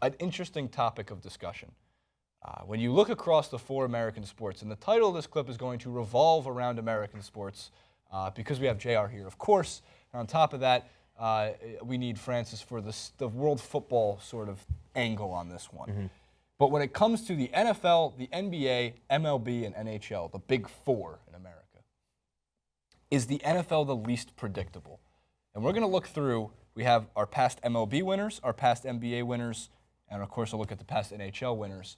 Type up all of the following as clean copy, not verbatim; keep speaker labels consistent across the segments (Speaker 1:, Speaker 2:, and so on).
Speaker 1: an interesting topic of discussion. When you look across the 4 American sports, and the title of this clip is going to revolve around American sports because we have JR here, of course. And on top of that, we need Francis for the world football sort of angle on this one. Mm-hmm. But when it comes to the NFL, the NBA, MLB, and NHL, the big 4 in America, is the NFL the least predictable? And we're going to look through, we have our past MLB winners, our past NBA winners, and of course, we'll look at the past NHL winners.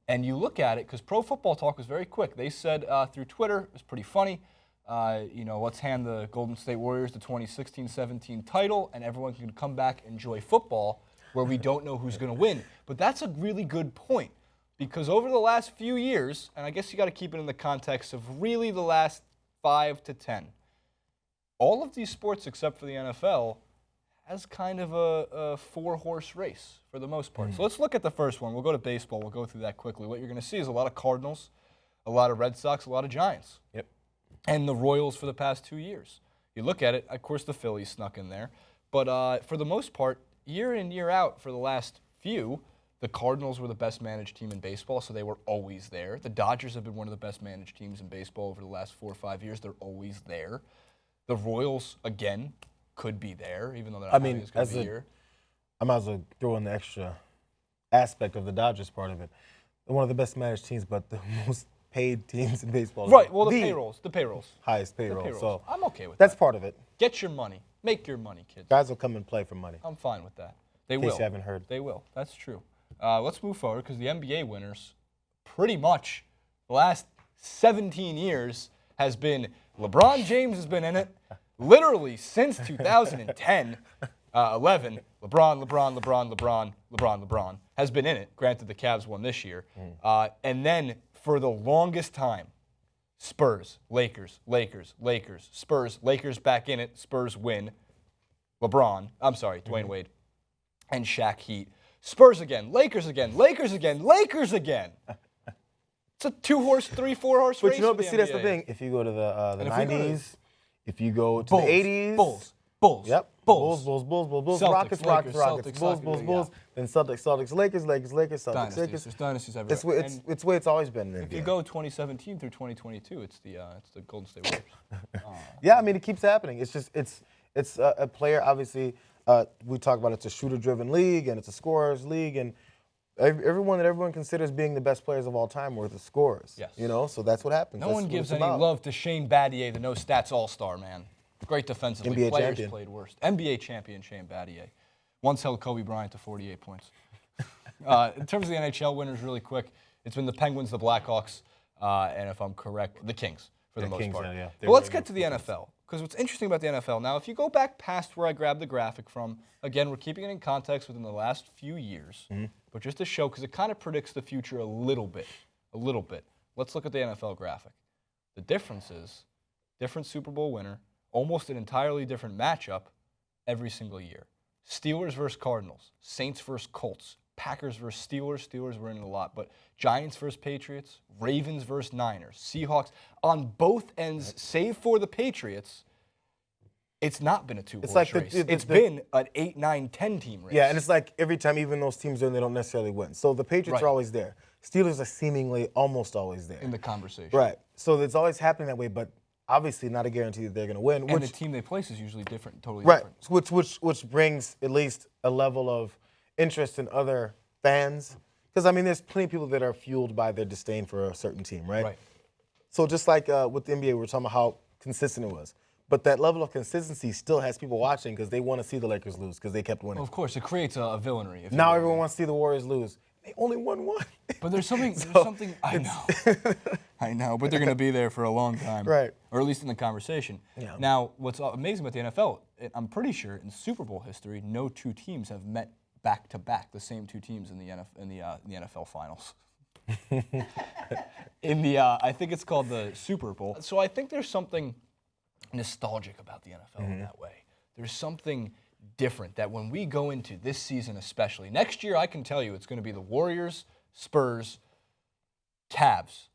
Speaker 1: And you look at it, because Pro Football Talk was very quick. They said through Twitter, it was pretty funny, let's hand the Golden State Warriors the 2016-17 title, and everyone can come back and enjoy football, where we don't know who's going to win. But that's a really good point, because over the last few years, and I guess you got to keep it in the context of really the last 5 to 10, all of these sports except for the NFL has kind of a 4-horse race for the most part. So let's look at the first one. We'll go to baseball. We'll go through that quickly. What you're going to see is a lot of Cardinals, a lot of Red Sox, a lot of Giants.
Speaker 2: Yep.
Speaker 1: And the Royals for the past 2 years. You look at it, of course the Phillies snuck in there. But for the most part, year in, year out for the last few, the Cardinals were the best managed team in baseball, so they were always there. The Dodgers have been one of the best managed teams in baseball over the last 4 or 5 years. They're always there. The Royals, again, could be there, even though they're not having as good of a year.
Speaker 2: I might as well throw in the extra aspect of the Dodgers part of it. They're one of the best managed teams, but the most paid teams in baseball.
Speaker 1: Right, well, the payrolls.
Speaker 2: Highest payroll. So
Speaker 1: I'm okay with that.
Speaker 2: That's part of it.
Speaker 1: Get your money. Make your money, kids.
Speaker 2: Guys will come and play for money.
Speaker 1: I'm fine with that. They will.
Speaker 2: In case you haven't heard.
Speaker 1: They will. That's true. Let's move forward, because the NBA winners, pretty much the last 17 years, has been LeBron James has been in it. Literally since 2010, 11, LeBron has been in it. Granted, the Cavs won this year. And then for the longest time, Spurs, Lakers, Spurs, Lakers back in it, Spurs win. Dwayne Wade, and Shaq Heat. Spurs again, Lakers again. It's a 2-horse, 3, 4-horse race.
Speaker 2: But you know,
Speaker 1: but
Speaker 2: see, that's the thing. If you go to the 90s, if you go to the 80s.
Speaker 1: Bulls.
Speaker 2: Yep. Bulls.
Speaker 1: Celtics,
Speaker 2: Rockets.
Speaker 1: Celtics,
Speaker 2: Bulls. Then Celtics, Lakers, Celtics,
Speaker 1: Dynasties. There's dynasties everywhere.
Speaker 2: It's the way it's always been in the NBA.
Speaker 1: If you go 2017 through 2022, it's the Golden State Warriors.
Speaker 2: Yeah, I mean, it keeps happening. It's just it's a player. Obviously, we talk about it's a shooter-driven league and it's a scorers league, and everyone that everyone considers being the best players of all time were the scorers.
Speaker 1: Yes.
Speaker 2: You know, so that's what happens.
Speaker 1: No one gives any love to Shane Battier, the no-stats all-star, man. Great defensively.
Speaker 2: NBA
Speaker 1: Players
Speaker 2: champion.
Speaker 1: played worst. NBA champion Shane Battier. Once held Kobe Bryant to 48 points. In terms of the NHL winners, really quick, it's been the Penguins, the Blackhawks, and if I'm correct, the Kings for the most part.
Speaker 2: Yeah.
Speaker 1: But let's get to the NFL, because what's interesting about the NFL, now if you go back past where I grabbed the graphic from, again, we're keeping it in context within the last few years, but just to show, because it kind of predicts the future a little bit. Let's look at the NFL graphic. The difference is, different Super Bowl winner, almost an entirely different matchup every single year. Steelers versus Cardinals, Saints versus Colts, Packers versus Steelers. Steelers were in it a lot, but Giants versus Patriots, Ravens versus Niners, Seahawks. On both ends, save for the Patriots, it's not been a 2-horse race. It's been an 8, 9, 10 team race.
Speaker 2: Yeah, and it's like every time even those teams are in, they don't necessarily win. So the Patriots are always there. Steelers are seemingly almost always there.
Speaker 1: In the conversation.
Speaker 2: Right. So it's always happening that way, but obviously not a guarantee that they're going to win.
Speaker 1: And the team they place is usually different, totally
Speaker 2: different.
Speaker 1: Right,
Speaker 2: which brings at least a level of interest in other fans. Because, I mean, there's plenty of people that are fueled by their disdain for a certain team, right? So just like with the NBA, we were talking about how consistent it was. But that level of consistency still has people watching because they want to see the Lakers lose because they kept winning.
Speaker 1: Well, of course, it creates a villainy.
Speaker 2: Now everyone wants to see the Warriors lose. They only won one.
Speaker 1: But there's something I know, but they're going to be there for a long time.
Speaker 2: Right.
Speaker 1: Or at least in the conversation. Yeah. Now, what's amazing about the NFL, I'm pretty sure in Super Bowl history, no 2 teams have met back-to-back, the same 2 teams in the NFL Finals. I think it's called the Super Bowl. So I think there's something nostalgic about the NFL in that way. There's something different that when we go into this season especially, next year I can tell you it's going to be the Warriors, Spurs, Cavs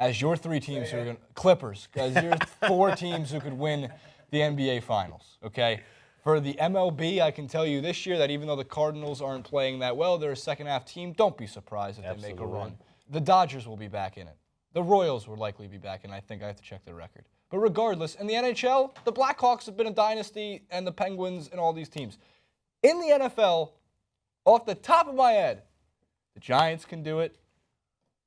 Speaker 1: as your 3 teams who are Clippers as your 4 teams who could win the NBA Finals, okay? For the MLB, I can tell you this year that even though the Cardinals aren't playing that well, they're a second-half team. Don't be surprised if they make a run. The Dodgers will be back in it. The Royals will likely be back in it. I think I have to check their record. But regardless, in the NHL, the Blackhawks have been a dynasty, and the Penguins and all these teams. In the NFL, off the top of my head, the Giants can do it.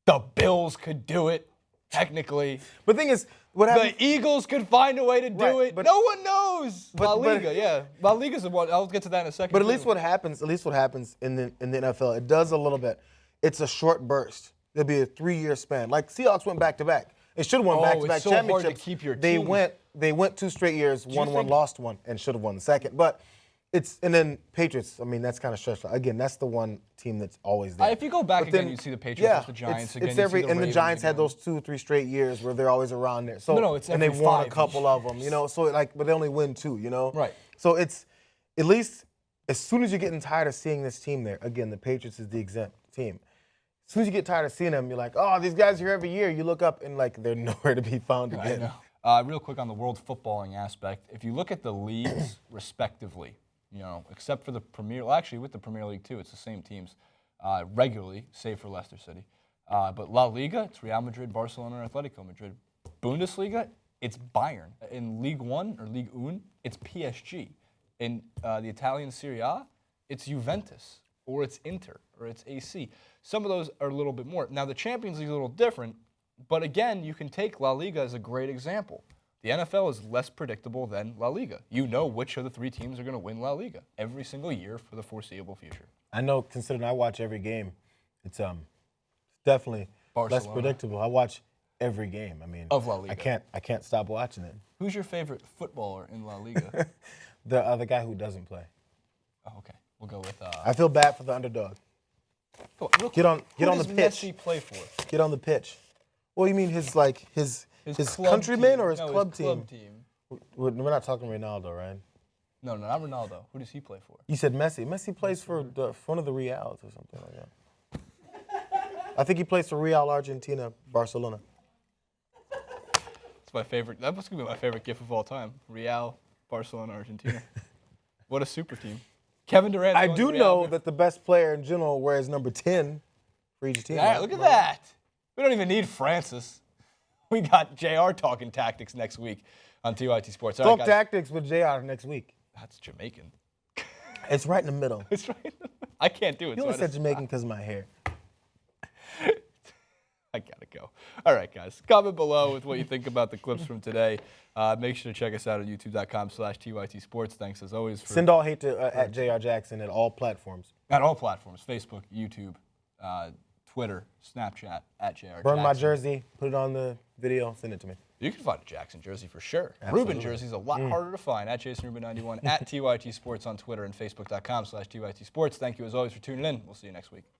Speaker 1: The Bills could do it, technically.
Speaker 2: But the thing is, what happens?
Speaker 1: The Eagles could find a way to do it. No one knows. La Liga, yeah. La Liga's the one. I'll get to that in a second.
Speaker 2: But at least what happens in the NFL, it does a little bit. It's a short burst. There'll be a 3-year span. Like Seahawks went back-to-back. It should have won back-to-back
Speaker 1: so
Speaker 2: championships.
Speaker 1: Hard to keep your
Speaker 2: they
Speaker 1: team.
Speaker 2: went 2 straight years, won one, lost one, and should have won the second. But and then Patriots. I mean, that's kind of stressful. Again, that's the one team that's always there.
Speaker 1: If you go back again, you see the Patriots, the Giants again.
Speaker 2: And the Giants had those 2 or 3 straight years where they're always around there. So
Speaker 1: it's
Speaker 2: and they won a couple of them, you know. So but they only win 2, you know.
Speaker 1: Right.
Speaker 2: So it's at least as soon as you're getting tired of seeing this team there. Again, the Patriots is the exempt team. As soon as you get tired of seeing them, you're like, oh, these guys are here every year. You look up and like they're nowhere to be found again.
Speaker 1: I know. Real quick on the world footballing aspect, if you look at the leagues respectively, you know, except for the Premier, well, actually with the Premier League too, it's the same teams regularly, save for Leicester City. But La Liga, it's Real Madrid, Barcelona, and Atletico Madrid. Bundesliga, it's Bayern. In Ligue 1 or Ligue 1, it's PSG. In the Italian Serie A, it's Juventus, or it's Inter, or it's AC. Some of those are a little bit more. Now, the Champions League is a little different, but again, you can take La Liga as a great example. The NFL is less predictable than La Liga. You know which of the 3 teams are going to win La Liga every single year for the foreseeable future.
Speaker 2: I know, considering I watch every game, it's definitely less predictable. I watch every game. I mean,
Speaker 1: of La Liga.
Speaker 2: I can't stop watching it.
Speaker 1: Who's your favorite footballer in La Liga?
Speaker 2: The other guy who doesn't play.
Speaker 1: Oh, okay. We'll go with.
Speaker 2: I feel bad for the underdog. Get on the pitch.
Speaker 1: Messi play for?
Speaker 2: Get on the pitch. Well, you mean his countrymen or his club team? We're not talking Ronaldo, right?
Speaker 1: No, not Ronaldo. Who does he play for?
Speaker 2: You said Messi. Messi plays for one of the Reals or something like that. I think he plays for Real Argentina, Barcelona.
Speaker 1: It's my favorite. That must be my favorite GIF of all time. Real, Barcelona, Argentina. What a super team. Kevin Durant.
Speaker 2: I do know that the best player in general wears number 10 for each team.
Speaker 1: Yeah, look at that. We don't even need Francis. We got JR talking tactics next week on TYT Sports.
Speaker 2: Talk tactics with JR next week.
Speaker 1: That's Jamaican.
Speaker 2: It's right in the middle.
Speaker 1: It's right in the middle. I can't do it.
Speaker 2: You only said Jamaican because of my hair.
Speaker 1: I gotta go. All right, guys. Comment below with what you think about the clips from today. Make sure to check us out at youtube.com/TYT Sports. Thanks as always.
Speaker 2: Send all hate to at JR Jackson at all platforms.
Speaker 1: At all platforms: Facebook, YouTube, Twitter, Snapchat at JR Jackson.
Speaker 2: Burn my jersey. Put it on the video. Send it to me.
Speaker 1: You can find a Jackson jersey for sure.
Speaker 2: Absolutely.
Speaker 1: Ruben jersey's a lot harder to find. At JasonRuben91 at TYT Sports on Twitter and Facebook.com/TYT Sports. Thank you as always for tuning in. We'll see you next week.